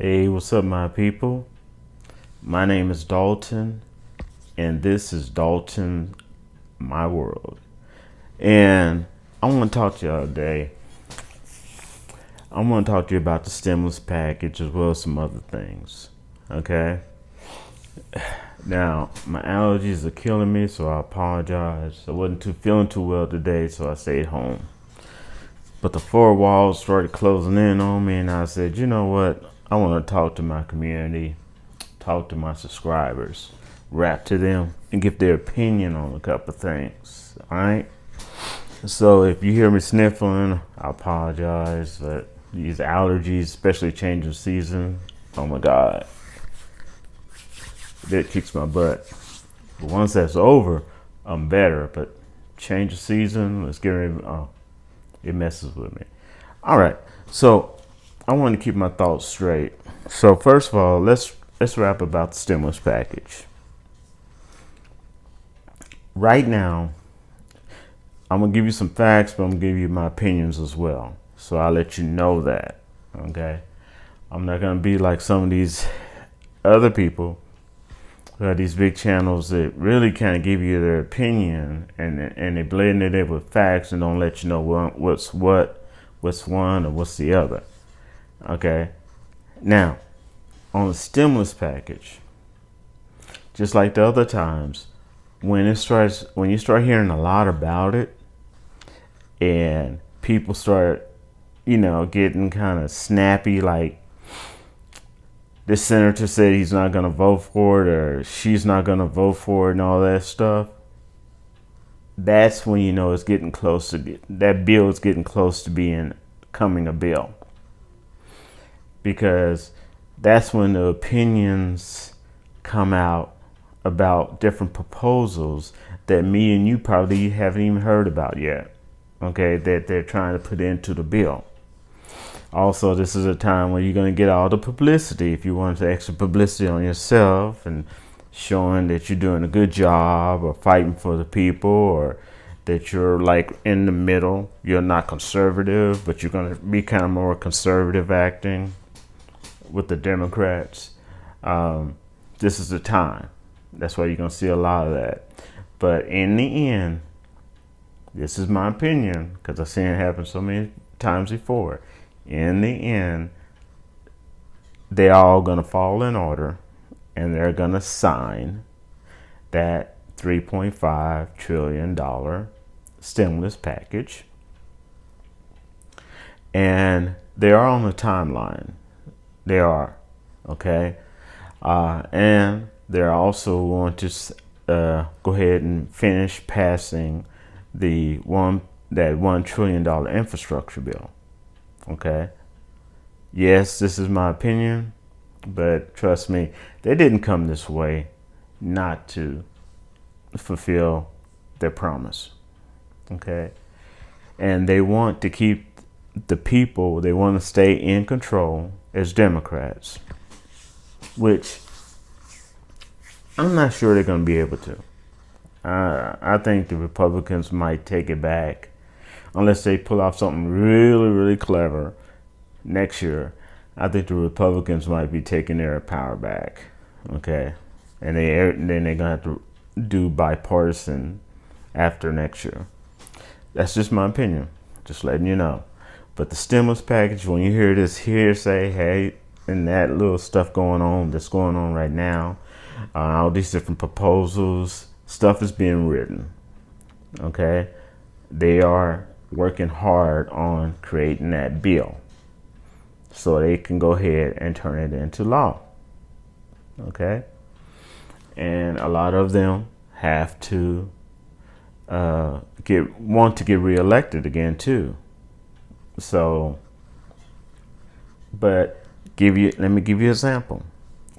Hey, what's up, my people? My name is Dalton, and this is Dalton My World. And I want to talk to y'all today. I want to talk to you about the stimulus package as well as some other things. Okay? Now, my allergies are killing me, so I apologize. I wasn't feeling too well today, so I stayed home. But the four walls started closing in on me, and I said, you know what? I want to talk to my community, talk to my subscribers, rap to them, and give their opinion on a couple of things. All right. So if you hear me sniffling, I apologize. But these allergies, especially changing season, oh my God, that kicks my butt. But once that's over, I'm better. But change of season, let's get ready. Oh, it messes with me. All right. So I want to keep my thoughts straight. So first of all, let's rap about the stimulus package. Right now, I'm gonna give you some facts, but I'm gonna give you my opinions as well. So I'll let you know that. Okay. I'm not gonna be like some of these other people who have these big channels that really kind of give you their opinion and they blend it in with facts and don't let you know what's one or what's the other. Okay. Now, on the stimulus package, just like the other times, when you start hearing a lot about it, and people start, getting kind of snappy, like this senator said he's not going to vote for it or she's not going to vote for it and all that stuff. That's when you know it's getting close to that bill is getting close to becoming a bill, because that's when the opinions come out about different proposals that me and you probably haven't even heard about yet. Okay, that they're trying to put into the bill. Also, this is a time where you're going to get all the publicity if you want the extra publicity on yourself and showing that you're doing a good job or fighting for the people, or that you're like in the middle. You're not conservative, but you're going to be kind of more conservative acting with the Democrats. This is the time. That's why you're going to see a lot of that. But in the end, this is my opinion, because I've seen it happen so many times before. In the end, they're all going to fall in order, and they're going to sign that $3.5 trillion stimulus package. And they are on the timeline. They are. Okay. And they're also going to go ahead and finish passing that $1 trillion infrastructure bill. Okay. Yes, this is my opinion, but trust me, they didn't come this way not to fulfill their promise. Okay. And they want to keep the people, they want to stay in control as Democrats, which I'm not sure they're going to be able to. I think the Republicans might take it back unless they pull off something really, really clever next year. I think the Republicans might be taking their power back. Okay. And then they're going to have to do bipartisan after next year. That's just my opinion. Just letting you know. But the stimulus package, when you hear this hearsay, hey, and that little stuff that's going on right now, all these different proposals, stuff is being written. Okay. They are working hard on creating that bill so they can go ahead and turn it into law. Okay. And a lot of them have to want to get reelected again too. So, but let me give you an example.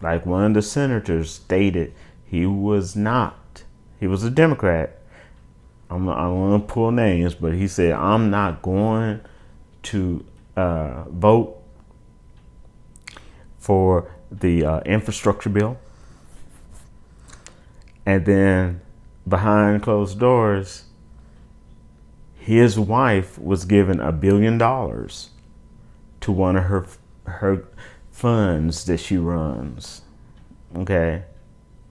Like one of the senators stated he was a Democrat. I'm not going to pull names, but he said, I'm not going to vote for the infrastructure bill. And then behind closed doors, his wife was given $1 billion to one of her funds that she runs. Okay.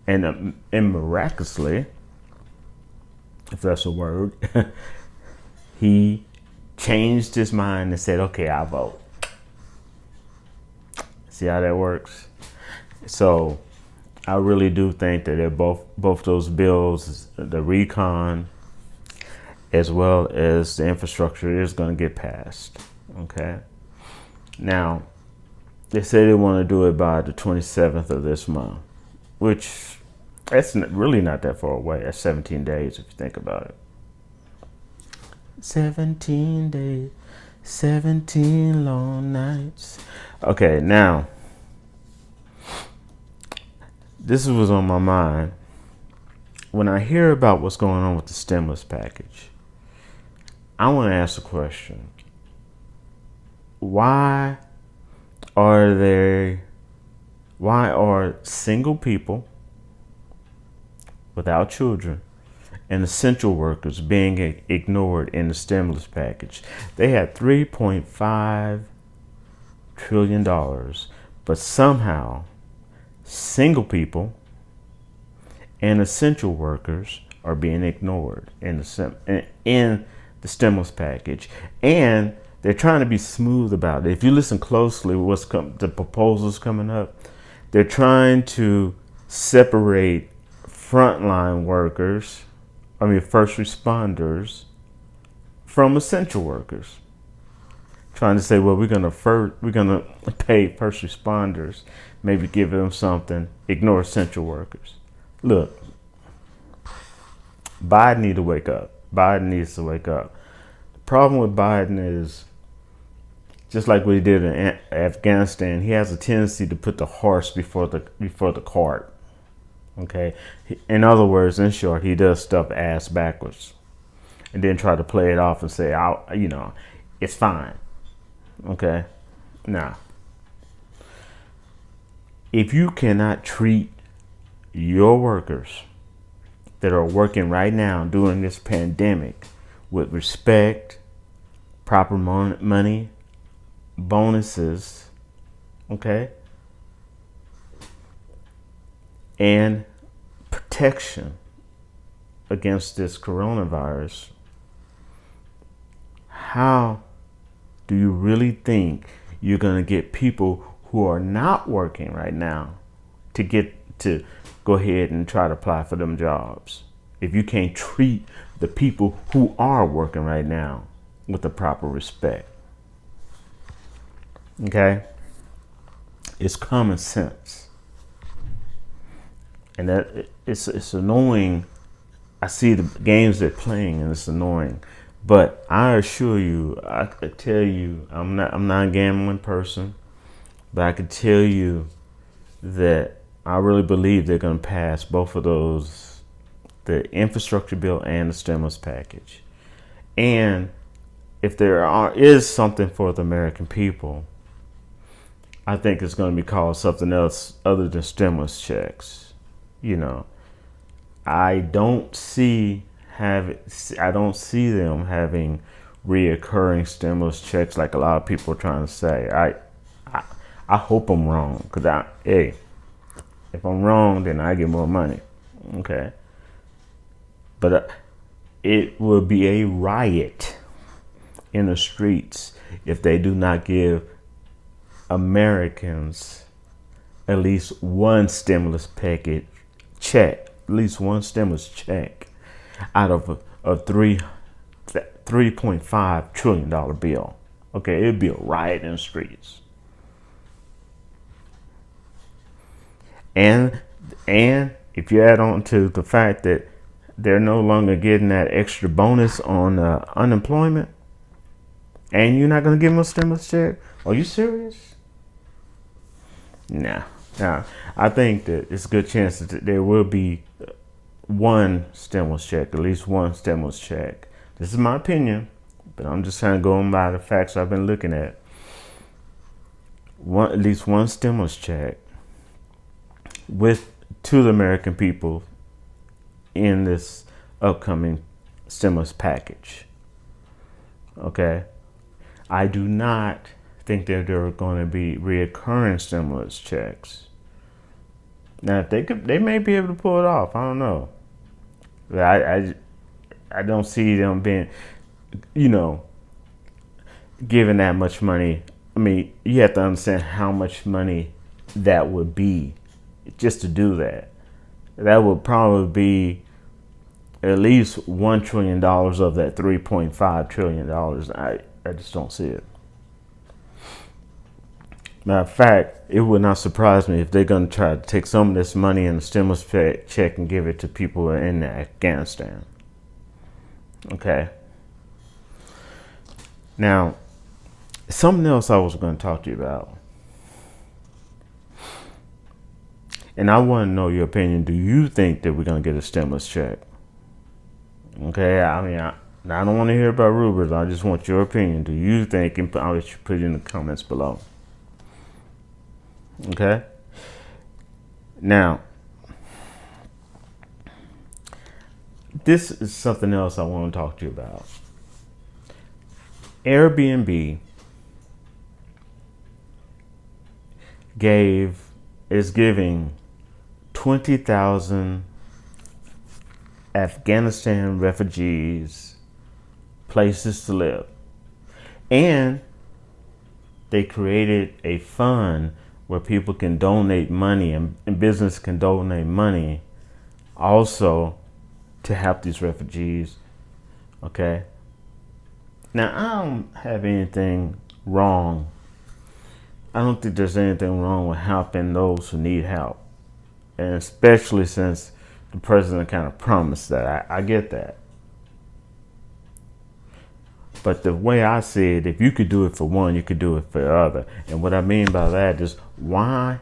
And miraculously, if that's a word, he changed his mind and said, okay, I'll vote. See how that works? So I really do think that they're both those bills, the recon as well as the infrastructure, is going to get passed. Okay. Now, they say they want to do it by the 27th of this month, which that's really not that far away. That's 17 days if you think about it. 17 days, 17 long nights. Okay, now, this was on my mind. When I hear about what's going on with the stimulus package, I want to ask a question. Why are single people without children and essential workers being ignored in the stimulus package? They had $3.5 trillion, but somehow single people and essential workers are being ignored in the stimulus package. And they're trying to be smooth about it. If you listen closely, the proposals coming up, they're trying to separate frontline workers, first responders, from essential workers. Trying to say, well, we're gonna pay first responders, maybe give them something, ignore essential workers. Look, Biden needs to wake up. Biden needs to wake up. The problem with Biden is, just like what he did in Afghanistan, he has a tendency to put the horse before the cart. Okay, in other words, in short, he does stuff ass backwards, and then try to play it off and say, it's fine. Okay, now, if you cannot treat your workers that are working right now during this pandemic with respect, proper money, bonuses, okay, and protection against this coronavirus, how do you really think you're going to get people who are not working right now to go ahead and try to apply for them jobs if you can't treat the people who are working right now with the proper respect? Okay, it's common sense, and that it's annoying. I see the games they're playing, and it's annoying. But I assure you, I could tell you, I'm not a gambling person, but I could tell you that I really believe they're going to pass both of those, the infrastructure bill and the stimulus package. And if there is something for the American people, I think it's going to be called something else other than stimulus checks. I don't see them having reoccurring stimulus checks like a lot of people are trying to say. I hope I'm wrong, because if I'm wrong, then I get more money. Okay, but it will be a riot in the streets if they do not give Americans at least one stimulus package check, at least one stimulus check out of a $3.5 trillion bill. Okay, it'd be a riot in the streets. And if you add on to the fact that they're no longer getting that extra bonus on unemployment, and you're not going to give them a stimulus check, are you serious? Nah. I think that it's a good chance that there will be one stimulus check, at least one stimulus check. This is my opinion, but I'm just kind of going by the facts I've been looking at. At least one stimulus check to the American people in this upcoming stimulus package. Okay, I do not think that there are going to be reoccurring stimulus checks. Now, if they may be able to pull it off. I don't know. I don't see them being, you know, giving that much money. I mean, you have to understand how much money that would be just to do that. That would probably be at least $1 trillion of that $3.5 trillion. I just don't see it. Matter of fact, it would not surprise me if they're going to try to take some of this money in the stimulus check and give it to people in Afghanistan. Okay. Now, something else I was going to talk to you about. And I want to know your opinion. Do you think that we're going to get a stimulus check? Okay. I mean, I don't want to hear about rumors. I just want your opinion. Do you think? And I'll let you put it in the comments below. Okay. Now, this is something else I want to talk to you about. Airbnb is giving 20,000 Afghanistan refugees places to live. And they created a fund where people can donate money and business can donate money also to help these refugees. Okay. Now, I don't have anything wrong. I don't think there's anything wrong with helping those who need help. And especially since the president kind of promised that. I get that. But the way I see it, if you could do it for one, you could do it for the other. And what I mean by that is, why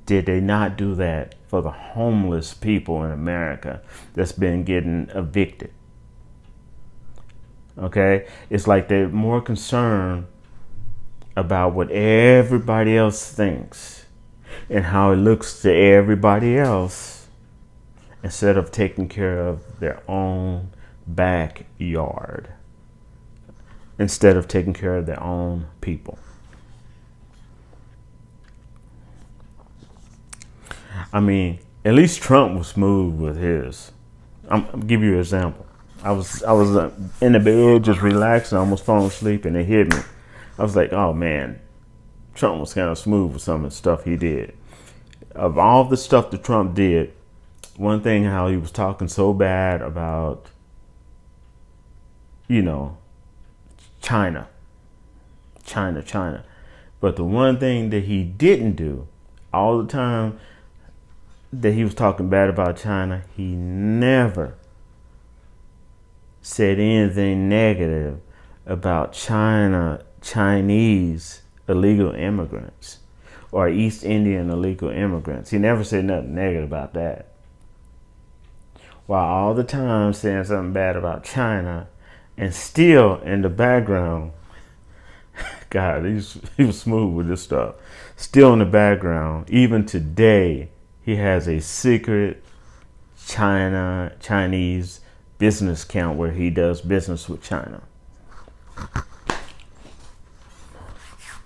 did they not do that for the homeless people in America that's been getting evicted? Okay? It's like they're more concerned about what everybody else thinks and how it looks to everybody else instead of taking care of their own backyard, instead of taking care of their own people. I mean, at least Trump was smooth with his. I'll give you an example. I was in the bed just relaxing, almost falling asleep, and it hit me. I was like, oh man, Trump was kind of smooth with some of the stuff he did. Of all the stuff that Trump did, one thing how he was talking so bad about, China. But the one thing that he didn't do, all the time that he was talking bad about China, he never said anything negative about Chinese illegal immigrants or East Indian illegal immigrants. He never said nothing negative about that. While all the time saying something bad about China, and still in the background, God, he was smooth with this stuff. Still in the background, even today, he has a secret Chinese business account where he does business with China.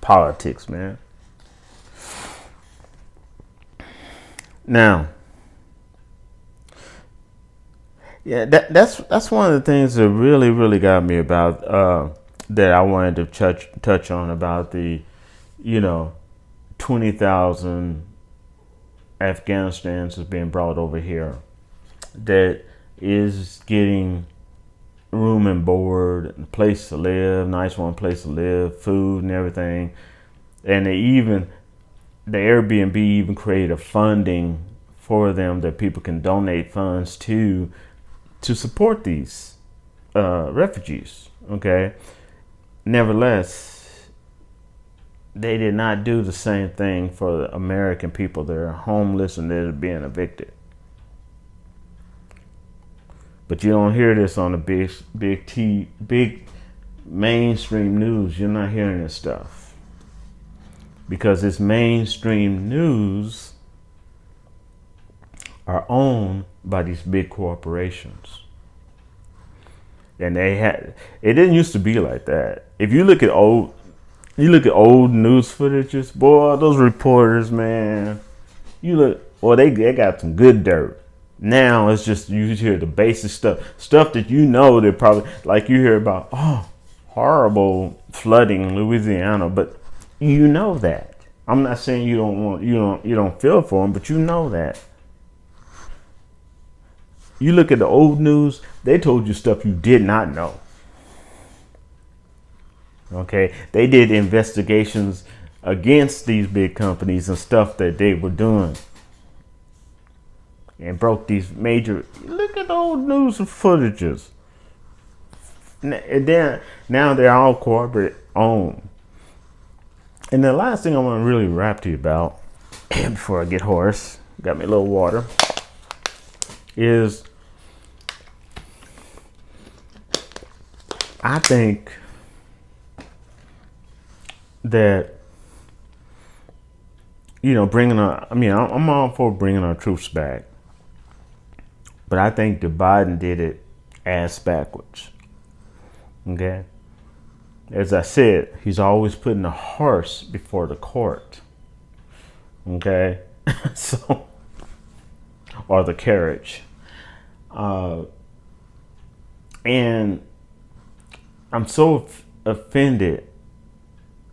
Politics, man. Now, yeah, that's one of the things that really got me about that I wanted to touch on about the 20,000 Afghanistans is being brought over here that is getting room and board, a place to live, nice one place to live, food and everything. And the Airbnb even created funding for them that people can donate funds to support these refugees. Okay. Nevertheless, they did not do the same thing for the American people that are homeless and they're being evicted. But you don't hear this on the big mainstream news. You're not hearing this stuff because this mainstream news are owned by these big corporations. And it didn't used to be like that. If you look at You look at old news footages, boy, those reporters, man. You look, well, they got some good dirt. Now it's just you hear the basic stuff that you know they're probably like you hear about. Oh, horrible flooding in Louisiana, but you know that. I'm not saying you don't feel for them, but you know that. You look at the old news, they told you stuff you did not know. Okay, they did investigations against these big companies and stuff that they were doing, and broke these major. Look at the old news footages, and then now they're all corporate owned. And the last thing I want to really rap to you about, before I get hoarse, got me a little water, is I think that, bringing I'm all for bringing our troops back, but I think that Biden did it ass backwards. Okay, as I said, he's always putting the horse before the court. Okay, so, or the carriage, and I'm so offended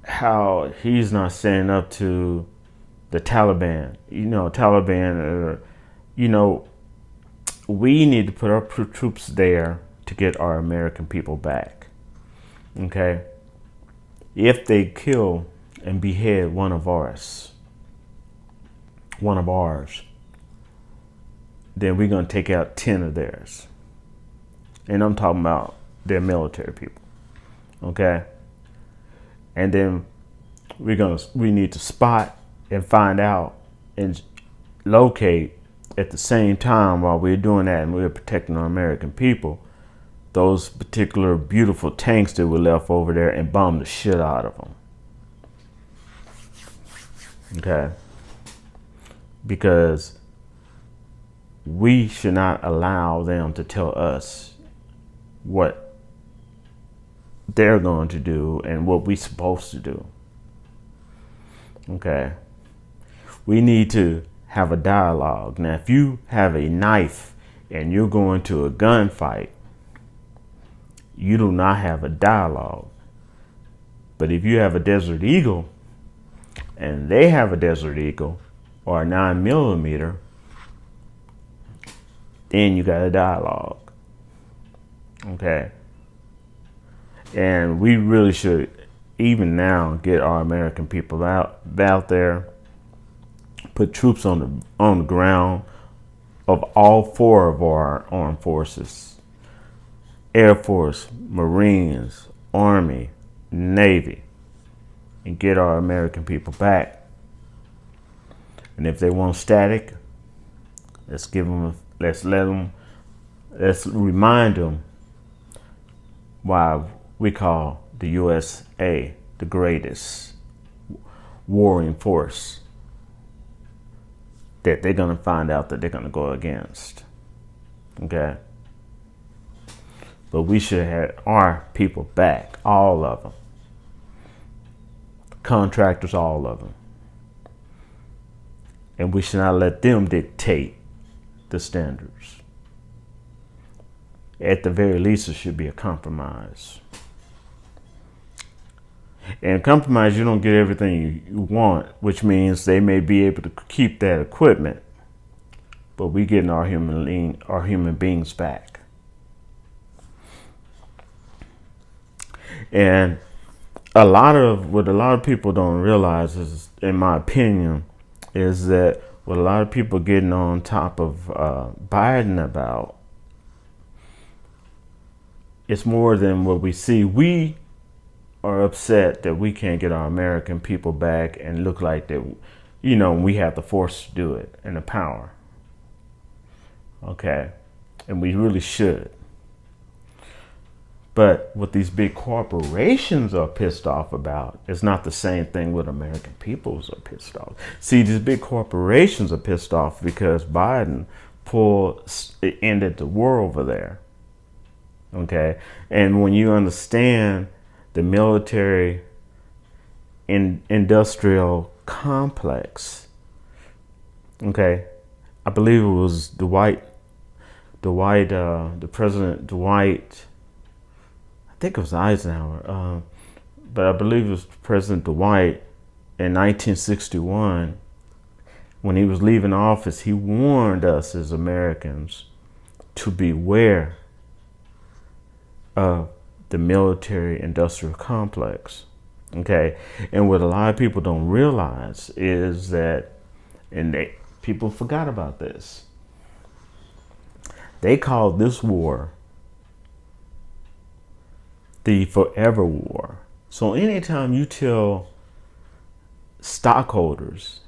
how he's not standing up to the Taliban. Taliban. We need to put our troops there to get our American people back. Okay, if they kill and behead one of ours, then we're gonna take out 10 of theirs, and I'm talking about their military people. Okay, and then we need to spot and find out and locate at the same time while we're doing that and we're protecting our American people, those particular beautiful tanks that were left over there, and bomb the shit out of them. Okay, because we should not allow them to tell us what they're going to do and what we're supposed to do. Okay, we need to have a dialogue. Now, if you have a knife and you're going to a gunfight, you do not have a dialogue. But if you have a Desert Eagle and they have a Desert Eagle or a 9mm, then you got a dialogue. Okay, and we really should, even now, get our American people out there, put troops on the ground of all 4 of our armed forces: Air Force, Marines, Army, Navy, and get our American people back. And if they want static, let's remind them why we call the USA the greatest warring force that they're going to find out that they're going to go against. Okay? But we should have our people back, all of them. Contractors, all of them. And we should not let them dictate the standards. At the very least, it should be a compromise. And compromise, you don't get everything you want, which means they may be able to keep that equipment, but we getting our human beings back. And what a lot of people don't realize is, in my opinion, is that what a lot of people are getting on top of Biden about, it's more than what we see. We are upset that we can't get our American people back and look like that, we have the force to do it and the power. Okay, and we really should. But what these big corporations are pissed off about is not the same thing what American peoples are pissed off. See, these big corporations are pissed off because Biden ended the war over there. Okay, and when you understand the military industrial complex. Okay, I believe it was the President Dwight. I think it was Eisenhower, but I believe it was President Dwight in 1961. When he was leaving office, he warned us as Americans to beware of the military industrial complex. Okay, and what a lot of people don't realize is that, people forgot about this. They called this war the forever war. So anytime you tell stockholders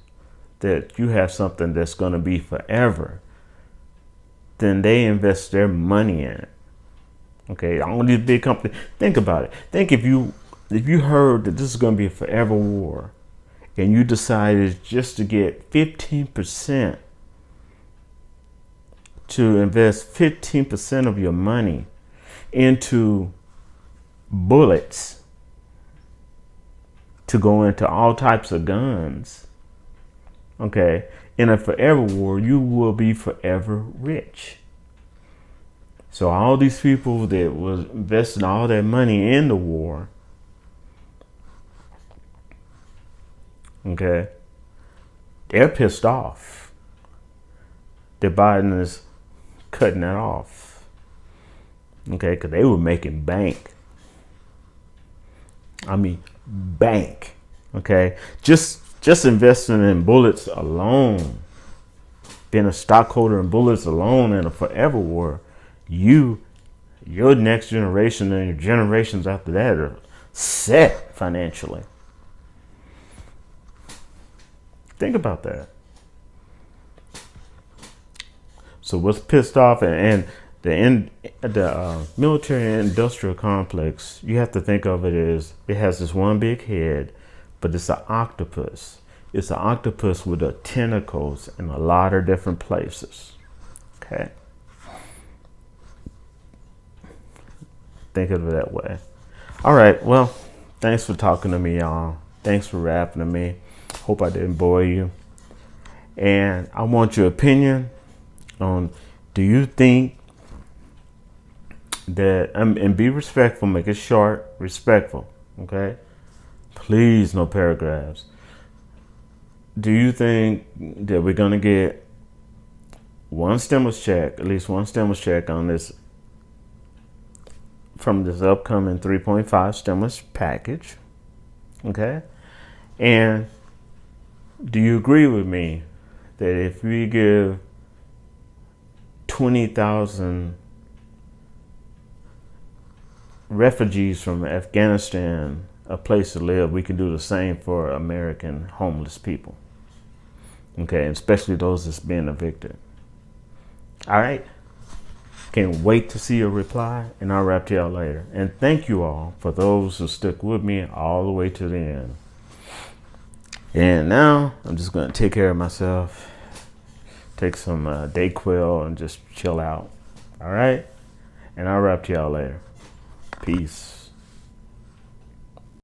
that you have something that's going to be forever, then they invest their money in it. Okay, all these big companies. Think about it. Think if you heard that this is going to be a forever war, and you decided just to get 15%, to invest 15% of your money into bullets to go into all types of guns. Okay, in a forever war, you will be forever rich. So all these people that was investing all their money in the war, okay, they're pissed off that Biden is cutting that off. Okay, because they were making bank. I mean, bank. Okay, just investing in bullets alone, being a stockholder in bullets alone in a forever war, your next generation and your generations after that are set financially. Think about that. So what's pissed off, and the military industrial complex, you have to think of it as, it has this one big head, but it's an octopus. It's an octopus with tentacles in a lot of different places. Okay. Think of it that way. All right. Well, thanks for talking to me, y'all. Thanks for rapping to me. Hope I didn't bore you. And I want your opinion on, do you think that, and be respectful, make it short, respectful. Okay. Please, no paragraphs. Do you think that we're going to get one stimulus check, at least one stimulus check on this, from this upcoming 3.5 stimulus package? Okay. And do you agree with me that if we give 20,000 refugees from Afghanistan a place to live, we can do the same for American homeless people? Okay, especially those that's being evicted. All right. Can't wait to see your reply, and I'll wrap to y'all later. And thank you all for those who stuck with me all the way to the end. And now I'm just going to take care of myself, take some Dayquil, and just chill out. All right. And I'll wrap to y'all later. Peace.